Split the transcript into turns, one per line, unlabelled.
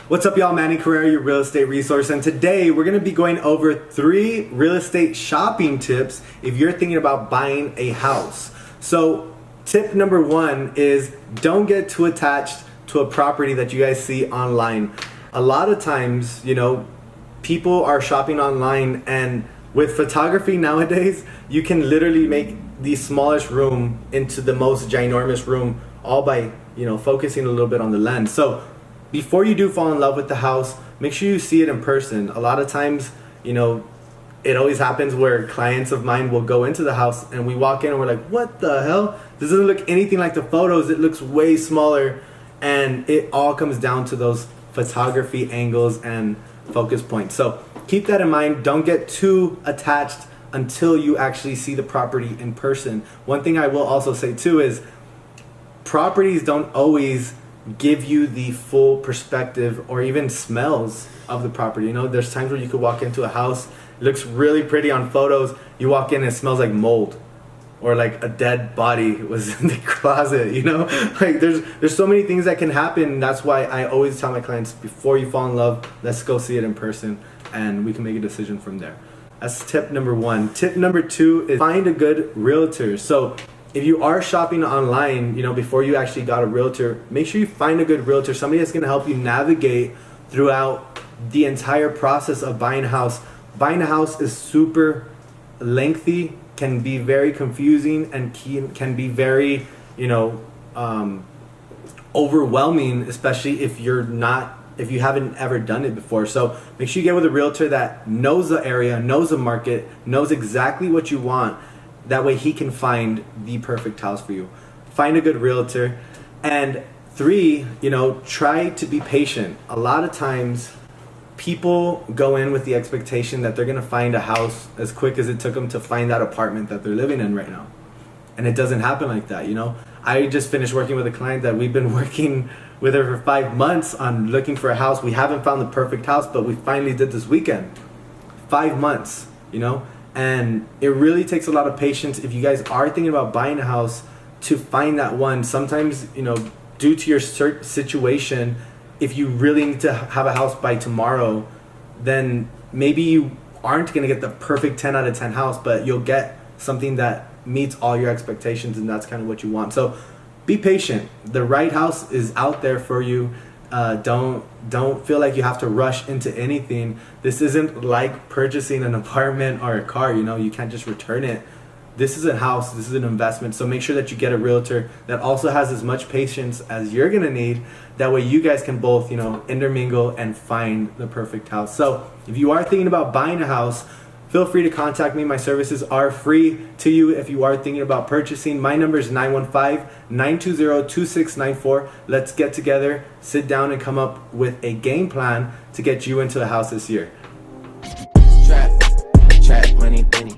What's up, y'all? Manny, Carrera, your real estate resource, and today we're going to be going over 3 real estate shopping tips if you're thinking about buying a house. So tip number 1 is don't get too attached to a property that you guys see online. A lot of times, people are shopping online, and with photography nowadays, you can literally make the smallest room into the most ginormous room, all by focusing a little bit on the lens. So before you do fall in love with the house, make sure you see it in person. A lot of times, it always happens where clients of mine will go into the house and we walk in and we're like, what the hell? This doesn't look anything like the photos. It looks way smaller. And it all comes down to those photography angles and focus points. So keep that in mind. Don't get too attached until you actually see the property in person. One thing I will also say too is properties don't always give you the full perspective or even smells of the property. There's times where you could walk into a house, it looks really pretty on photos, you walk in and it smells like mold or like a dead body was in the closet. Like there's so many things that can happen. That's why I always tell my clients, before you fall in love, let's go see it in person and we can make a decision from there. That's tip number 1. Tip number 2 is find a good realtor. So if you are shopping online, before you actually got a realtor, make sure you find a good realtor, somebody that's going to help you navigate throughout the entire process of buying a house. Buying a house is super lengthy, can be very confusing, and can be very, overwhelming, especially if you haven't ever done it before. So make sure you get with a realtor that knows the area, knows the market, knows exactly what you want. That way he can find the perfect house for you. Find a good realtor. And 3, try to be patient. A lot of times people go in with the expectation that they're gonna find a house as quick as it took them to find that apartment that they're living in right now. And it doesn't happen like that, I just finished working with a client that we've been working with her for 5 months on looking for a house. We haven't found the perfect house, but we finally did this weekend. 5 months, And it really takes a lot of patience if you guys are thinking about buying a house to find that one. Sometimes, due to your situation, if you really need to have a house by tomorrow, then maybe you aren't going to get the perfect 10 out of 10 house, but you'll get something that meets all your expectations, and that's kind of what you want. So be patient. The right house is out there for you. Don't feel like you have to rush into anything. This isn't like purchasing an apartment or a car. You can't just return it. This is a house. This is an investment. So make sure that you get a realtor that also has as much patience as you're gonna need. That way you guys can both intermingle and find the perfect house. So if you are thinking about buying a house, feel free to contact me. My services are free to you if you are thinking about purchasing. My number is 915-920-2694. Let's get together, sit down, and come up with a game plan to get you into a house this year.
Trap, money, penny.